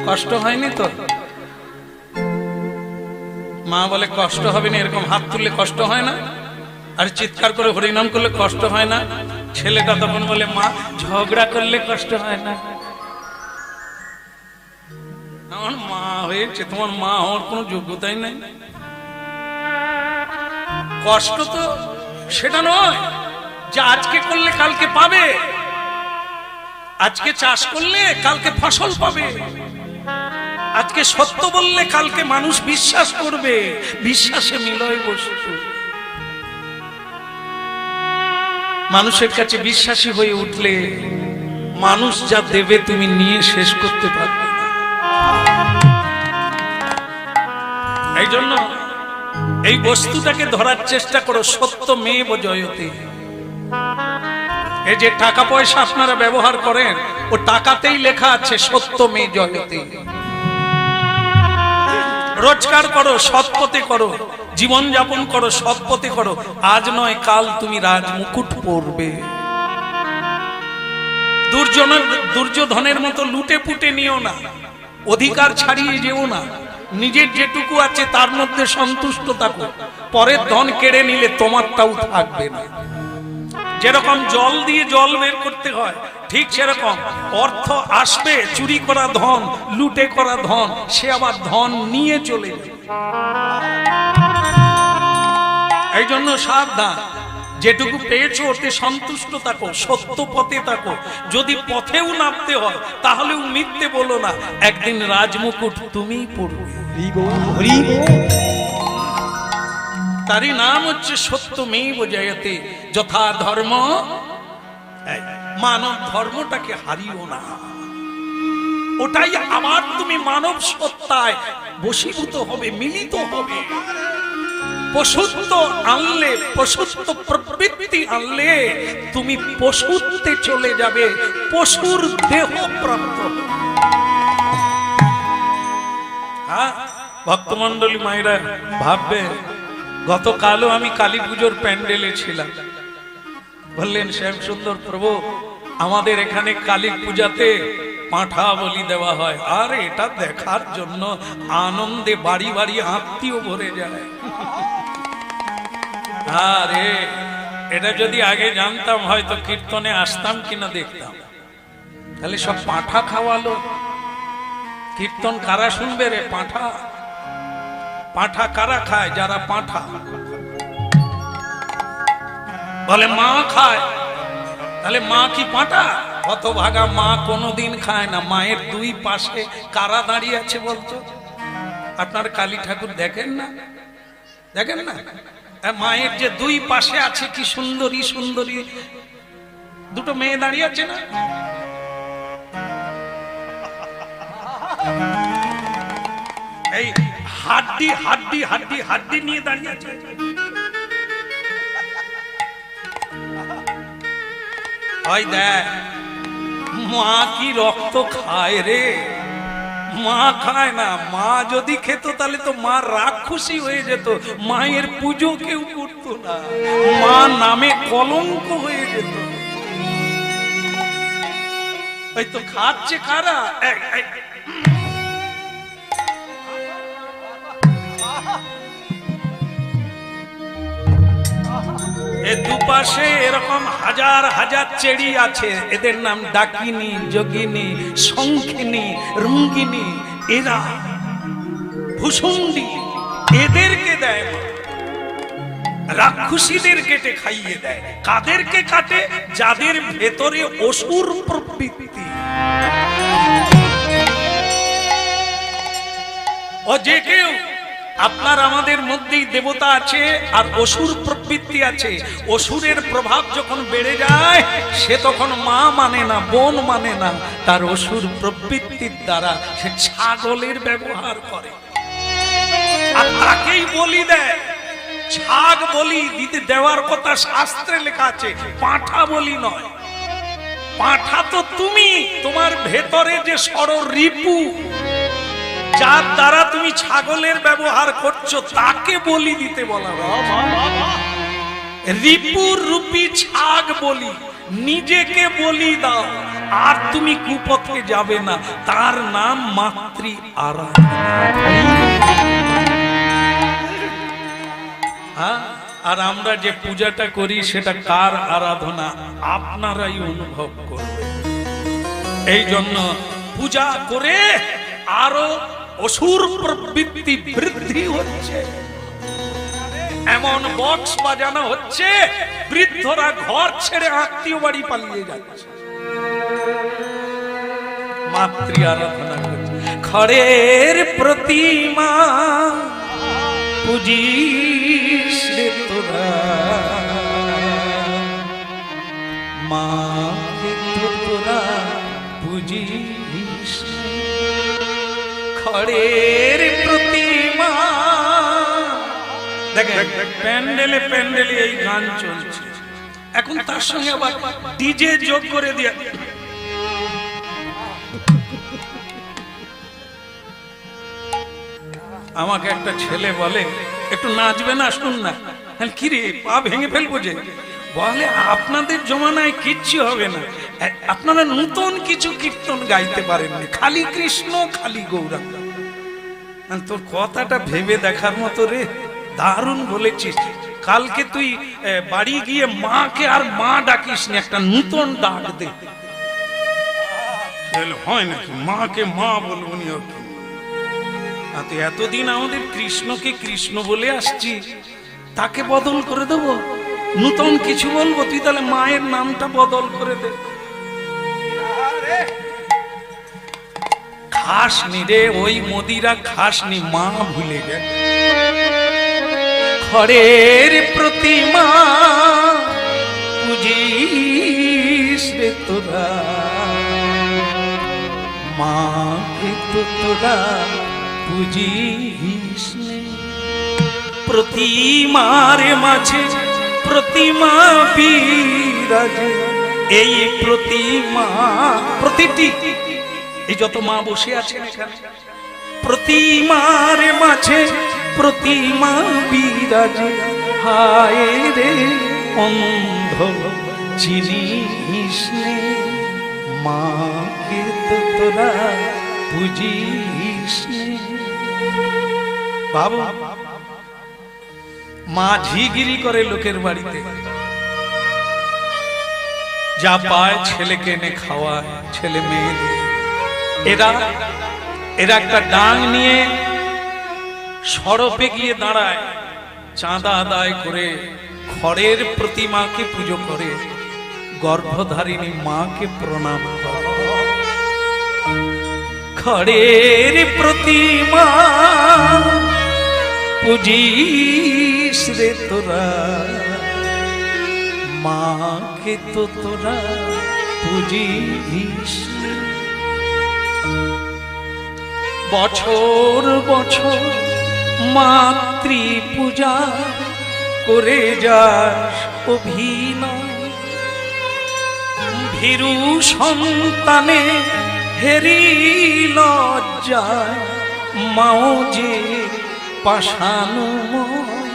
কষ্ট হয়নি তো? মা বলে কষ্ট হবে না, এরকম হাত তুললে কষ্ট হয় না, আর চিৎকার করে হরিনাম করলে কষ্ট হয় না। ছেলেটা তখন বলে মা ঝগড়া করলে কষ্ট হয় না। আমার মা হয়েছে, তোমার মা হওয়ার কোনো যোগ্যতাই নাই। কষ্ট তো সেটা নয় যে আজকে করলে কালকে পাবে, আজকে চাষ করলে কালকে ফসল পাবে, আজকে সত্য বললে কালকে মানুষ বিশ্বাস করবে, বিশ্বাসে মিলয় বস্তু। মানুষের কাছে বিশ্বাসী হয়ে উঠলে মানুষ যা দেবে তুমি নিয়ে শেষ করতে পারবে। এই জন্য এই বস্তুটাকে ধরার চেষ্টা করো, সত্য মেব জয়তে। এই যে টাকা পয়সা আপনারা ব্যবহার করেন, ও টাকাতেই লেখা আছে সত্য মে জয়তে। রোজগার করো, সৎ পথে করো, জীবন যাপন করো, সৎ পথে করো। আজ নয় কাল তুমি রাজ মুকুট পরবে। দুর্যোধনের মতো লুটে পুটে নিও না, অধিকার ছাড়িয়ে যেও না। নিজের যেটুকু আছে তার মধ্যে সন্তুষ্ট থাকো। পরের ধন কেড়ে নিলে তোমারটাও থাকবে না। যেরকম জল দিয়ে জল বের করতে হয়, ঠিক সেরকম অর্থ আসবে, চুরি করা ধন, লুটে করা ধন, সে আবার ধন নিয়ে চলে যাবে। এই জন্য সাবধান, যেটুকু পেয়েছো ওতে সন্তুষ্ট থাকো, সত্য পথে থাকো। যদি পথেও নামতে হয় তাহলেও মিথ্যে বলো না, একদিন রাজমুকুট তুমিই পড়বে। তারই নাম হচ্ছে সত্যমেব জয়তে। যথা ধর্ম, মানব ধর্মটাকে হারিও না। ওটাই আবার তুমি মানব সত্তায় বশীভূত হবে, মিলিত হবে। পশুত্ব আনলে, পশুত্ব প্রবৃত্তি আনলে তুমি পশুত্বে চলে যাবে, পশুর দেহ প্রাপ্ত। হ্যাঁ, ভক্তমন্ডলী মায়েরা ভাববে, গতকালও আমি কালী পুজোর প্যান্ডেলে ছিলাম। বললেন শ্যাম সুন্দর প্রভু, আমাদের এখানে কালী পূজাতে পাঁঠা বলি দেওয়া হয়, আর এটা দেখার জন্য আনন্দে বাড়ি বাড়ি আত্মীয় ভরে যায়। আরে এটা যদি আগে জানতাম হয়তো কীর্তনে আসতাম কিনা দেখতাম। তাহলে সব পাঁঠা খাওয়ালো, কীর্তন কারা শুনবে রে? পাঁঠা। পাঁঠা কারা খায়? যারা পাঁঠা। বলে মা খায়, তাহলে মা কি পাঁঠা? হতভাগা মা কোনোদিন খায় না। মায়ের দুই পাশে কারা দাঁড়িয়ে আছে বলতো? আপনার কালী ঠাকুর দেখেন না? দেখেন না? মায়ের যে দুই পাশে আছে কি সুন্দরী সুন্দরী দুটো মেয়ে দাঁড়িয়ে আছে না? এই হাড্ডি হাড্ডি হাড্ডি হাড্ডি নিয়ে দাঁড়িয়ে আছে। ওই দেখ, মা কি রক্ত খায় রে? মা খায় না। মা যদি খেত তাহলে তো মা রাক্ষসী হয়ে যেত, মায়ের পুজো কেউ করতো না, মা নামে কলঙ্ক হয়ে যেত। ওই তো খাচ্ছে কারা? দুপাশে এরকম হাজার হাজার চেড়ি আছে, এদের নাম ডাকিনী, যোগিনী, শঙ্খিনী, রঙ্গিনী। এরা ভূষুণ্ডি, এদেরকে দেয়, রাক্ষসীদের কেটে খাইয়ে দেয়। কাদেরকে কাটে? যাদের ভেতরে অসুর প্রবৃত্তি। ও যে কেউ, আপনার আমাদের মধ্যেই দেবতা আছে আর অসুর প্রবৃত্তি আছে। অসুরের প্রভাব যখন বেড়ে যায় সে তখন মা মানে না, বোন মানে না, তার অসুর প্রবৃত্তির দ্বারা সে ছাগলের ব্যবহার করে আর তাকেই বলি দেয়। ছাগ বলি দিতে দেওয়ার কথা শাস্ত্রে লেখা আছে, পাঁঠা বলি নয়। পাঁঠা তো তুমি, তোমার ভেতরে যে ষড়রিপু, যার দ্বারা তুমি ছাগলের ব্যবহার করছো, তাকে বলি দিতে বলা হয়। রিপুর রূপী ছাগ বলি, নিজেকে বলি দাও। আর তুমি কুপথে যাবে না। তার নাম মাতৃ আরাধনা। আর আমরা যে পূজাটা করি সেটা কার আরাধনা আপনারাই অনুভব করবেন। এই জন্য পূজা করে আরো অসুর প্রবৃত্তি বৃদ্ধি হচ্ছে। এমন বক্স বাজানো হচ্ছে, বৃদ্ধরা ঘর ছেড়ে আত্মীয় বাড়ি পালিয়ে যাচ্ছে। মাতৃ আরাধনা করছে। খড়ের প্রতিমা পুজিস রে তোরা, মাকে তো তোরা পুজিস। খড়ের প্রতিমা, দেখেন প্যান্ডেলে প্যান্ডেলে এই গান চলছে। এখন তার সঙ্গে আবার ডিজে যোগ করে দিয়ে, আমাকে একটা ছেলে বলে একটু নাচবে না, শুন না। কি রে, পা ভেঙে ফেলবো যে? বলে আপনাদের জমানায় কিচ্ছু হবে না, আপনারা নতুন কিছু কীর্তন গাইতে পারেননি, খালি কৃষ্ণ খালি গৌরাঙ্গ। তোর কথাটা ভেবে দেখার মতো রে, দারুণ বলেছিস। কালকে তুই বাড়ি গিয়ে মাকে আর মা ডাকিস নি, একটা নতুন ডাক দে। হয় নাকি মাকে মা বলবো নি? এতদিন আমাদের কৃষ্ণকে কৃষ্ণ বলে আসছি, তাকে বদল করে দেবো, নতুন কিছু বলবো? তুই তাহলে মায়ের নামটা বদল করে দে। খাসনি রে, ওই মোদিরা খাসনি, মা ভুলে গেল। খড়ের প্রতিমা পুজিস রে তোরা, মাকে তো তোরা পুজিস নে। প্রতিমার মাঝে প্রতিমা বিরাজে, এই প্রতিমা প্রতিটি, এই যত মা বসে আছেন এখানে, প্রতিমার মাঝে প্রতিমা বিরাজে। হায় রে অন্ধ চিনিস নে, মাকে তো তোরা পুজিস নে। বাবা, মা ঝিগিরি করে লোকের বাড়িতে, যা পায় ছেলেকে এনে খাওয়ায়, ছেলে মেয়ে। এরা একটা ডাং নিয়ে সড়পে গিয়ে দাঁড়ায়, চাঁদা আদায় করে খড়ের প্রতিমাকে পুজো করে, গর্ভধারিণী মাকে প্রণাম করে। খড়ের প্রতিমা পুজিস রে তোরা, মাকে তো তোরা পুজিস। বছর বছর মাতৃ পূজা করে যাস অভিনয়, ভীরু সন্তানে হেরি লজ্জায়, মাও যে পাষাণময়।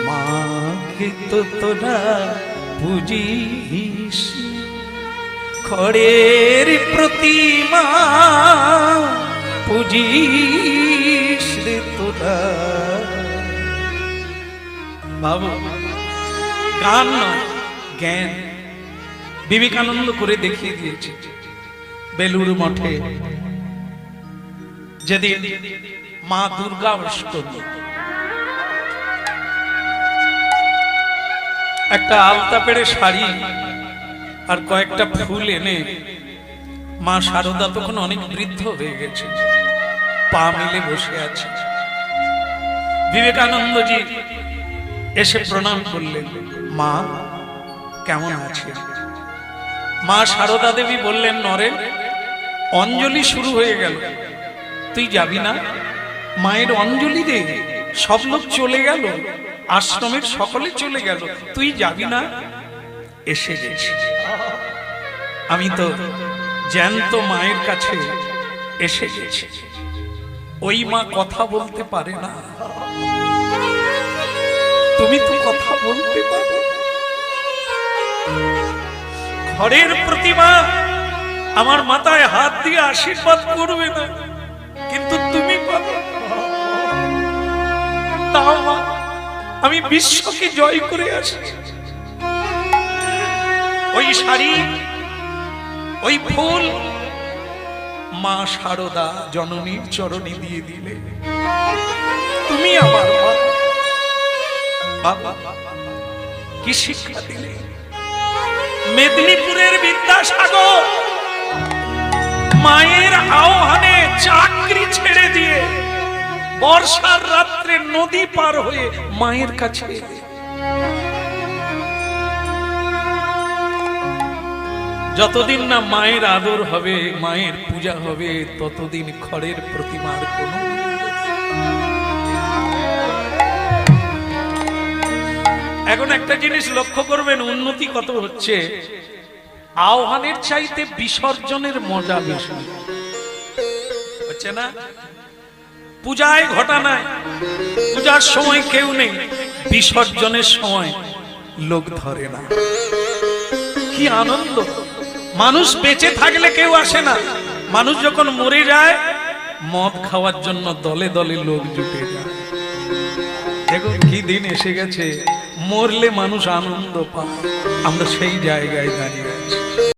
মাকে তো তোরা পুজিস, খড়ের প্রতিমা পুজিস রে তোরা। বাবু, গান নয়, জ্ঞান। বিবেকানন্দ করে দেখিয়ে দিয়েছে। বেলুর মঠে যেদিন মা দুর্গা অষ্টমী, একটা আলতা পেড়ে শাড়ি আর কয়েকটা ফুল এনে, মা শারদা তখন অনেক বৃদ্ধ হয়ে গেছে, পা মিলে বসে আছে। বিবেকানন্দজি এসে প্রণাম করলেন, মা কেমন আছে? মা শারদা দেবী বললেন, নরেন, অঞ্জলি শুরু হয়ে গেল, তুই যাবি না? মায়ের অঞ্জলি দে, সব লোক চলে গেল, আশ্রমের সকলে চলে গেল, তুই যাবি না? এসে গেছি, আমি তো জ্যান্ত মায়ের কাছে এসে গেছি। ওই মা কথা বলতে পারে না, তুমি তো কথা বলতে পারো। ঘরের প্রতিমা আমার মাথায় হাত দিয়ে আশীর্বাদ করবে না, কিন্তু তুমি পাবে। তাও মা, আমি বিশ্বকে জয় করে আসি। ওই শাড়ি, ওই ফুল মা শারদা জননীর চরণে দিয়ে দিলে। তুমি আমার মা, বাবা কি শিক্ষা দিলে। মেদিনীপুরের বিদ্যাসাগর মায়ের আহ্বানে চাকরি ছেড়ে দিয়ে বর্ষার রাত্রে নদী পার হয়ে মায়ের কাছে এলে। যতদিন না মায়ের আদর হবে, মায়ের পূজা হবে, ততদিন খড়ের প্রতিমার কোনো। এখন একটা জিনিস লক্ষ্য করবেন, উন্নতি কত হচ্ছে। আহ্বানের চাইতে বিসর্জনের মজা বেশি হচ্ছে না। পূজায় ঘটা নাই, পূজার সময় কেউ নেই, বিসর্জনের সময় লোক ধরে না। কি আনন্দ! মানুষ বেঁচে থাকলে কেউ আসে না, মানুষ যখন মরে যায় মদ খাওয়ার জন্য দলে দলে লোক জুটে যায়। দেখুন কি দিন এসে গেছে, মরলে মানুষ আনন্দ পায়, আমরা সেই জায়গায় দাঁড়িয়ে আছি।